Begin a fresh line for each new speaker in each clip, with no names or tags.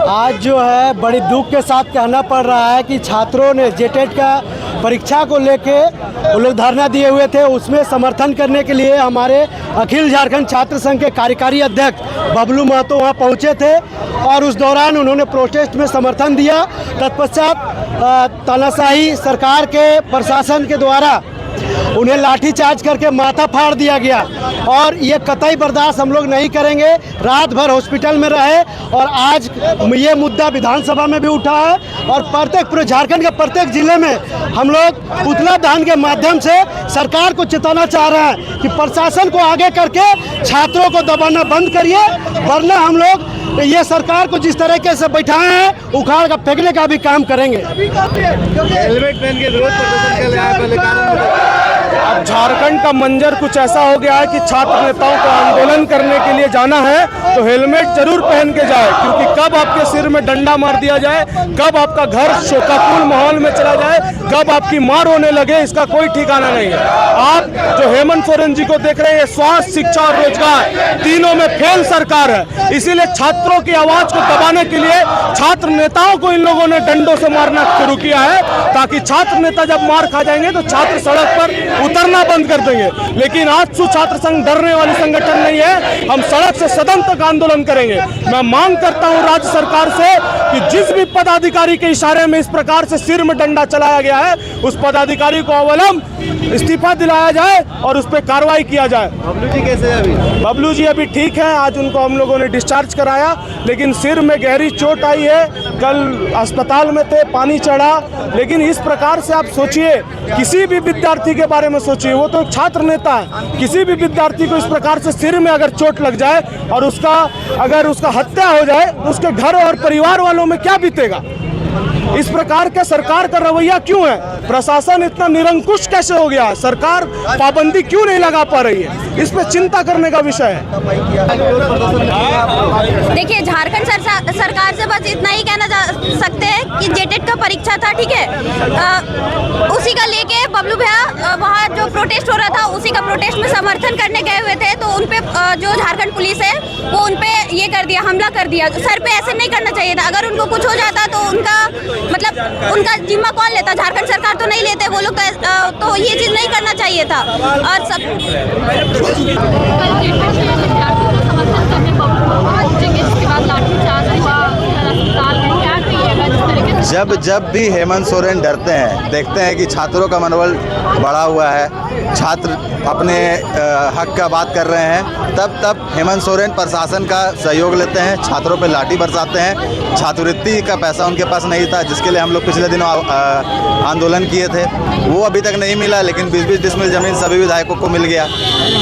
आज जो है बड़ी दुख के साथ कहना पड़ रहा है कि छात्रों ने जेटेट का परीक्षा को लेके वो लोग धरना दिए हुए थे। उसमें समर्थन करने के लिए हमारे अखिल झारखंड छात्र संघ के कार्यकारी अध्यक्ष बबलू महतो वहाँ पहुँचे थे और उस दौरान उन्होंने प्रोटेस्ट में समर्थन दिया। तत्पश्चात तानाशाही सरकार के प्रशासन के द्वारा उन्हें लाठीचार्ज करके माथा फाड़ दिया गया और ये कतई बर्दाश्त हम लोग नहीं करेंगे। रात भर हॉस्पिटल में रहे और आज ये मुद्दा विधानसभा में भी उठा है और प्रत्येक पूरे झारखंड के प्रत्येक जिले में हम लोग पुतला दहन के माध्यम से सरकार को चेताना चाह रहे हैं कि प्रशासन को आगे करके छात्रों को दबाना बंद करिए, वरना हम लोग ये सरकार को जिस तरीके से बैठाए हैं उखाड़ का फेंकने का भी काम करेंगे।
हेलमेट पहन के विरोध प्रदर्शन कर रहे हैं पहले कारण
अब झारखंड का मंजर कुछ ऐसा हो गया है कि छात्र नेताओं को आंदोलन करने के लिए जाना है तो हेलमेट जरूर पहन के जाए, क्योंकि कब आपके सिर में डंडा मार दिया जाए, कब आपका घर शोकाकुल माहौल में चला जाए, कब आपकी मार होने लगे, इसका कोई ठिकाना नहीं है। आप जो हेमंत सोरेन जी को देख रहे हैं, स्वास्थ्य, शिक्षा और रोजगार तीनों में फेल सरकार है। इसीलिए छात्रों की आवाज को दबाने के लिए छात्र नेताओं को इन लोगों ने डंडों से मारना शुरू किया है, ताकि छात्र नेता जब मार खा जाएंगे तो छात्र सड़क पर उतरना बंद कर देंगे। लेकिन आजसू छात्र संघ डरने वाली संगठन नहीं है, हम सड़क से सदन तक आंदोलन करेंगे। मैं मांग करता हूं राज्य सरकार से कि जिस भी पदाधिकारी के इशारे में इस प्रकार से सिर में डंडा चलाया गया है, उस पदाधिकारी को अवलंब इस्तीफा दिलाया जाए और उस पर कार्रवाई किया जाए।
बबलू जी कैसे है अभी?
बबलू जी अभी ठीक है, आज उनको हम लोगों ने डिस्चार्ज कराया, लेकिन सिर में गहरी चोट आई है। कल अस्पताल में थे, पानी चढ़ा। लेकिन इस प्रकार से आप सोचिए, किसी भी विद्यार्थी के बारे में सोचिए, वो तो एक छात्र नेता है। किसी भी विद्यार्थी को इस प्रकार से सिर में अगर चोट लग जाए और अगर उसका हत्या हो जाए, उसके घर और परिवार वालों में क्या बीतेगा। इस प्रकार के सरकार का रवैया क्यों है? प्रशासन इतना निरंकुश कैसे हो गया? सरकार पाबंदी क्यों नहीं लगा पा रही है? इस पे चिंता करने का विषय है।
देखिए, झारखंड सरकार से बस इतना ही कहना सकते हैं कि जेटेट का परीक्षा था, ठीक है, उसी का लेके बबलू भैया वहाँ जो प्रोटेस्ट हो रहा था, उसी का प्रोटेस्ट में समर्थन करने गए हुए थे, तो उनपे जो झारखंड पुलिस है वो उनपे ये कर दिया, हमला कर दिया। सर पे ऐसे नहीं करना चाहिए था। अगर उनको कुछ हो जाता तो उनका जिम्मा कौन लेता? झारखंड सरकार तो नहीं लेते वो लोग, तो ये चीज नहीं करना चाहिए था। और सब
जब भी हेमंत सोरेन डरते हैं, देखते हैं कि छात्रों का मनोबल बढ़ा हुआ है, छात्र अपने हक का बात कर रहे हैं, तब हेमंत सोरेन प्रशासन का सहयोग लेते हैं, छात्रों पे लाठी बरसाते हैं। छात्रवृत्ति का पैसा उनके पास नहीं था, जिसके लिए हम लोग पिछले दिनों आंदोलन किए थे, वो अभी तक नहीं मिला। लेकिन 20-20 डिसमिल ज़मीन सभी विधायकों को मिल गया।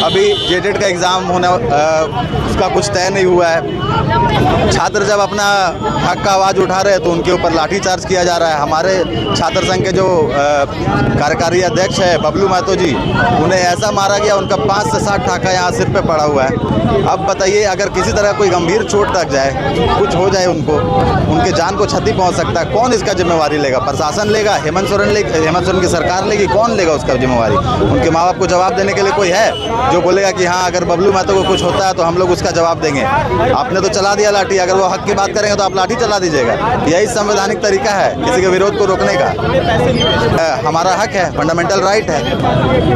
अभी जेटेट का एग्ज़ाम होने उसका कुछ तय नहीं हुआ है। छात्र जब अपना हक का आवाज़ उठा रहे हैं तो उनके ऊपर लाठीचार्ज किया जा रहा है। हमारे छात्र संघ के जो कार्यकारी अध्यक्ष है बबलू महतो जी, उन्हें ऐसा मारा गया, उनका 5 से 7 ठाका यहाँ सिर पे पड़ा हुआ है। अब बताइए, अगर किसी तरह कोई गंभीर चोट लग जाए, कुछ हो जाए उनको, उनके जान को क्षति पहुँच सकता है, कौन इसका जिम्मेवारी लेगा? प्रशासन लेगा? हेमंत सोरेन की सरकार लेगी? कौन लेगा उसका जिम्मेवारी? उनके माँ बाप को जवाब देने के लिए कोई है जो बोलेगा कि हाँ, अगर बबलू महतो को कुछ होता है तो हम लोग उसका जवाब देंगे? आपने तो चला दिया लाठी, अगर वो हक की बात करेंगे तो आप लाठी चला दीजिएगा। यही संवैधानिक तरीका है किसी के विरोध को रोकने का? हमारा हक है, फंडामेंटल राइट है।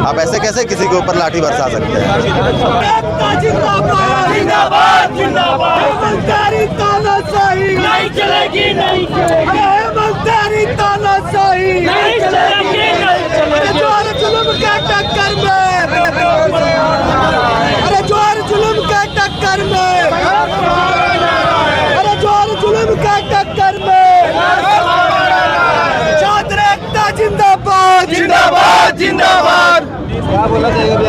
आप ऐसे कैसे किसी के ऊपर लाठी बरसा सकते हैं?
नहीं चलेगी, नहीं चलेगी, तानाशाही नहीं चलेगी, नहीं चलेगी। जोर जुल्म का टक्कर में, अरे जोर जुल्म का टक्कर में, अरे जोर जुल्म का टक्कर में, छात्र एकता जिंदाबाद, जिंदाबाद, जिंदाबाद।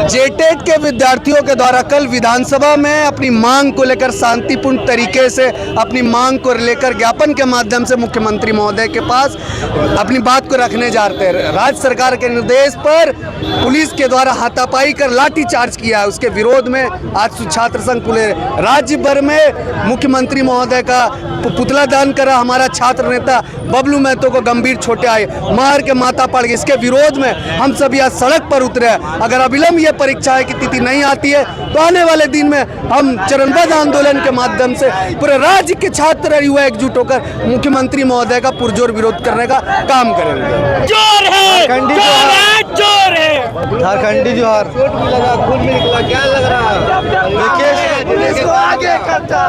जेटेट के विद्यार्थियों के द्वारा कल विधानसभा में अपनी मांग को लेकर शांतिपूर्ण तरीके से अपनी मांग को लेकर ज्ञापन के माध्यम से मुख्यमंत्री महोदय के पास अपनी बात को रखने जा रहे थे। राज्य सरकार के निर्देश पर पुलिस के द्वारा हाथापाई कर लाठीचार्ज किया है। उसके विरोध में आज छात्र संघ पूरे राज्य भर में मुख्यमंत्री महोदय का पुतला दान करा हमारा छात्र नेता बबलू महतो को गंभीर चोटें आई, मार के माथा पड़ गई। इसके विरोध में हम सब यहाँ सड़क पर उतरे हैं। अगर अविलंब ये परीक्षाएं की तिथि नहीं आती है तो आने वाले दिन में हम चरणबद्ध आंदोलन के माध्यम से पूरे राज्य के छात्र और युवा एकजुट होकर मुख्यमंत्री महोदय का पुरजोर विरोध करने का काम करेंगे।
जोर है, जोर है, जोर है।
झारखंडी जोहार। चोट भी लगा, खून भी निकला, क्या लग रहा है?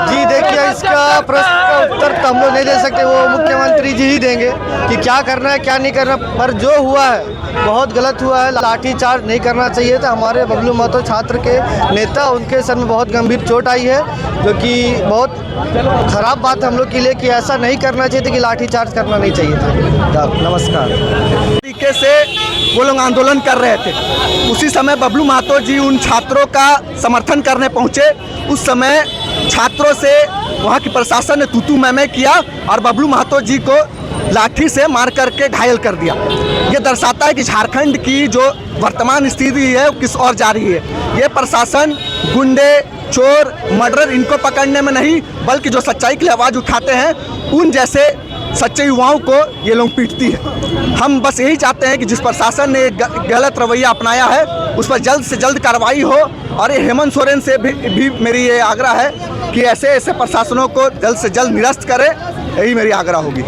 जी देखिए, इसका प्रश्न का उत्तर तो हम लोग नहीं दे सकते, वो मुख्यमंत्री जी ही देंगे कि क्या करना है क्या नहीं करना। पर जो हुआ है बहुत गलत हुआ है, लाठीचार्ज नहीं करना चाहिए था। हमारे बबलू महतो छात्र के नेता, उनके सर में बहुत गंभीर चोट आई है, जो कि बहुत खराब बात हम लोग के लिए कि ऐसा नहीं करना चाहिए था, कि लाठीचार्ज करना नहीं चाहिए था। नमस्कार।
तरीके से वो लोग आंदोलन कर रहे थे, उसी समय बबलू महतो जी उन छात्रों का समर्थन करने पहुंचे। उस समय छात्रों से वहां की प्रशासन ने तूतू मैमे किया और बबलू महतो जी को लाठी से मार करके घायल कर दिया। ये दर्शाता है कि झारखंड की जो वर्तमान स्थिति है वो किस ओर जा रही है। ये प्रशासन गुंडे, चोर, मर्डर इनको पकड़ने में नहीं, बल्कि जो सच्चाई के लिए आवाज़ उठाते हैं उन जैसे सच्चे युवाओं को ये लोग पीटती है। हम बस यही चाहते हैं कि जिस प्रशासन ने गलत रवैया अपनाया है उस पर जल्द से जल्द कार्रवाई हो। और ये हेमंत सोरेन से भी मेरी ये आग्रह है कि ऐसे ऐसे प्रशासनों को जल्द से जल्द निरस्त करें, यही मेरी आग्रह होगी।